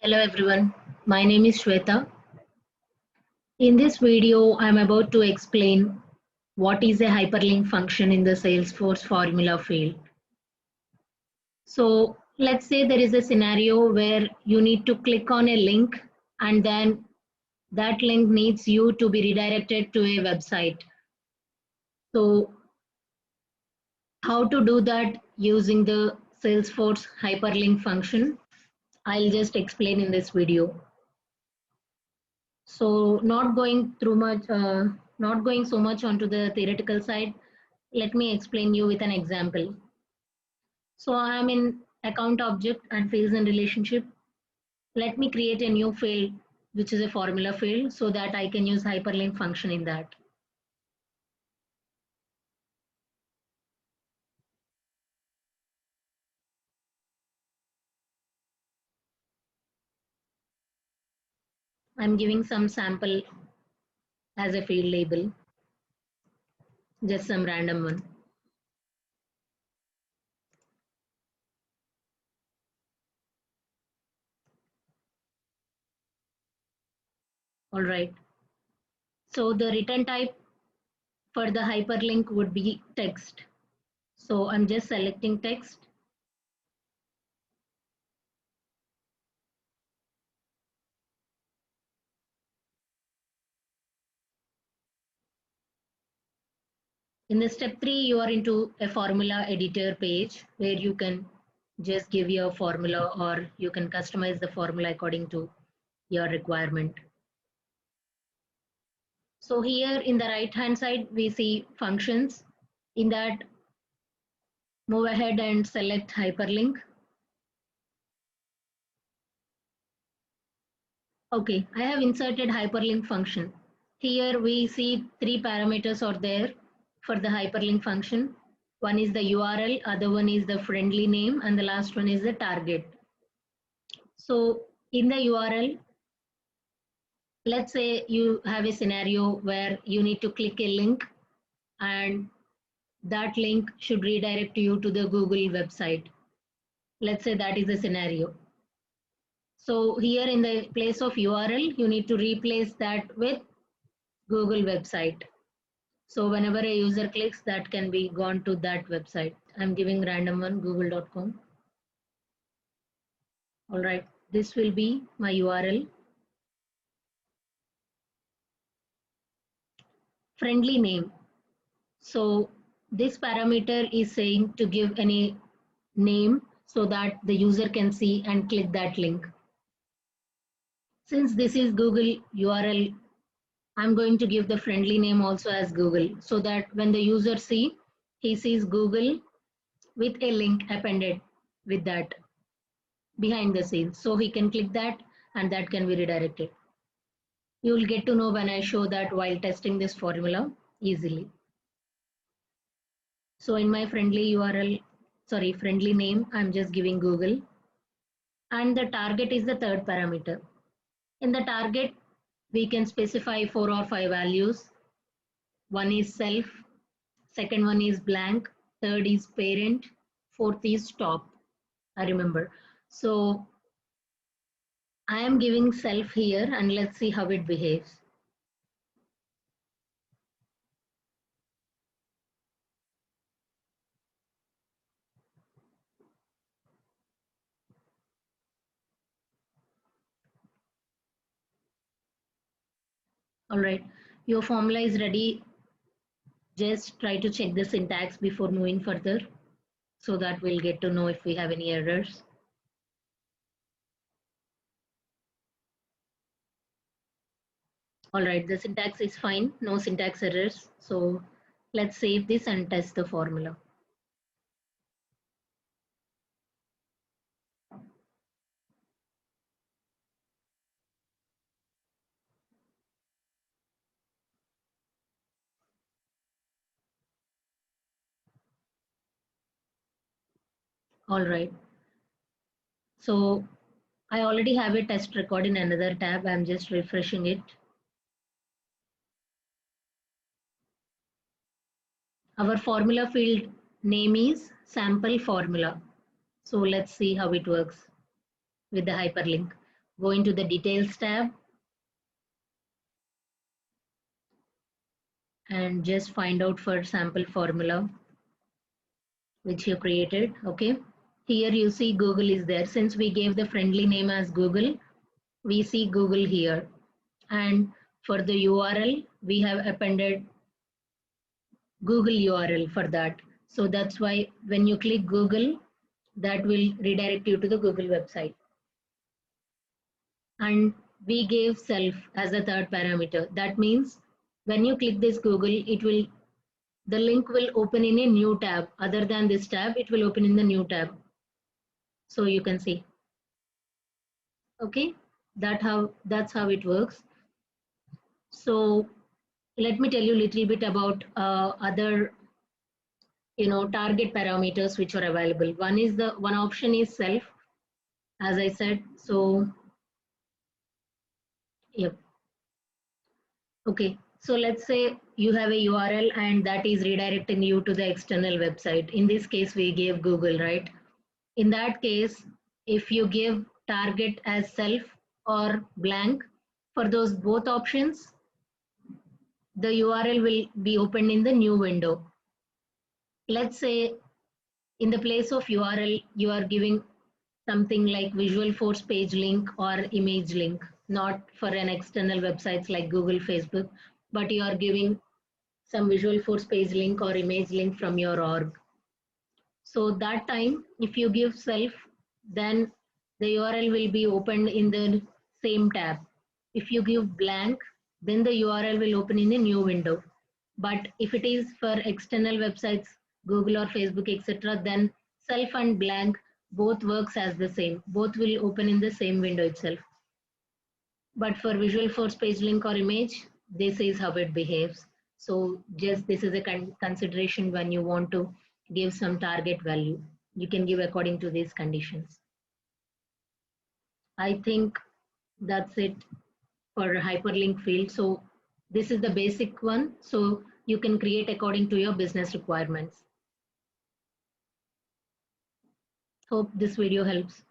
Hello everyone, my name is Shweta. In this video, I'm about to explain what is a hyperlink function in the Salesforce formula field. So let's say there is a scenario where you need to click on a link and then that link needs you to be redirected to a website. So how to do that using the Salesforce hyperlink function? I'll just explain in this video. So not going so much onto the theoretical side, let me explain you with an example. So I'm in account object and fields and relationship. Let me create a new field, which is a formula field, so that I can use hyperlink function in that. I'm giving some sample as a field label, just some random one. All right. So the return type for the hyperlink would be text. So I'm just selecting text. In the step 3, you are into a formula editor page where you can just give your formula or you can customize the formula according to your requirement. So here in the right hand side, we see functions. In that, move ahead and select hyperlink. Okay, I have inserted hyperlink function. Here we see 3 parameters are there for the hyperlink function. One is the URL, other one is the friendly name, and the last one is the target. So in the URL, let's say you have a scenario where you need to click a link and that link should redirect you to the Google website. Let's say that is the scenario. So here in the place of URL, you need to replace that with Google website. So whenever a user clicks, that can be gone to that website. I'm giving random one, google.com. All right, this will be my URL. Friendly name. So this parameter is saying to give any name so that the user can see and click that link. Since this is Google URL, I'm going to give the friendly name also as Google so that when the user he sees Google with a link appended with that behind the scenes. So he can click that and that can be redirected. You will get to know when I show that while testing this formula easily. So in my friendly name, I'm just giving Google. And the target is the third parameter. In the target, we can specify 4 or 5 values. One is self, second one is blank, third is parent, fourth is stop. I remember. So I am giving self here and let's see how it behaves. All right, your formula is ready. Just try to check the syntax before moving further so that we'll get to know if we have any errors. All right, the syntax is fine, no syntax errors. So let's save this and test the formula. All right. So I already have a test record in another tab. I'm just refreshing it. Our formula field name is sample formula. So let's see how it works with the hyperlink. go into the details tab and just find out for sample formula which you created. Okay, here you see Google is there. Since we gave the friendly name as Google, we see Google here. And for the URL, we have appended Google URL for that. So that's why when you click Google, that will redirect you to the Google website. And we gave self as a third parameter. That means when you click this Google, the link will open in a new tab. Other than this tab, it will open in the new tab. So you can see. Okay, that's how it works. So let me tell you a little bit about other target parameters which are available. One option is self, as I said. So yep. Okay, so let's say you have a URL and that is redirecting you to the external website. In this case, we gave Google, right? In that case, if you give target as self or blank, for those both options, the URL will be opened in the new window. Let's say in the place of URL, you are giving something like Visualforce page link or image link, not for an external websites like Google, Facebook, but you are giving some Visualforce page link or image link from your org. So that time, if you give self, then the URL will be opened in the same tab. If you give blank, then the URL will open in a new window. But if it is for external websites, Google or Facebook, etc., then self and blank both works as the same. Both will open in the same window itself. But for Visualforce page link or image, this is how it behaves. So just this is a consideration when you want to give some target value. You can give according to these conditions. I think that's it for hyperlink field. So this is the basic one. So you can create according to your business requirements. Hope this video helps.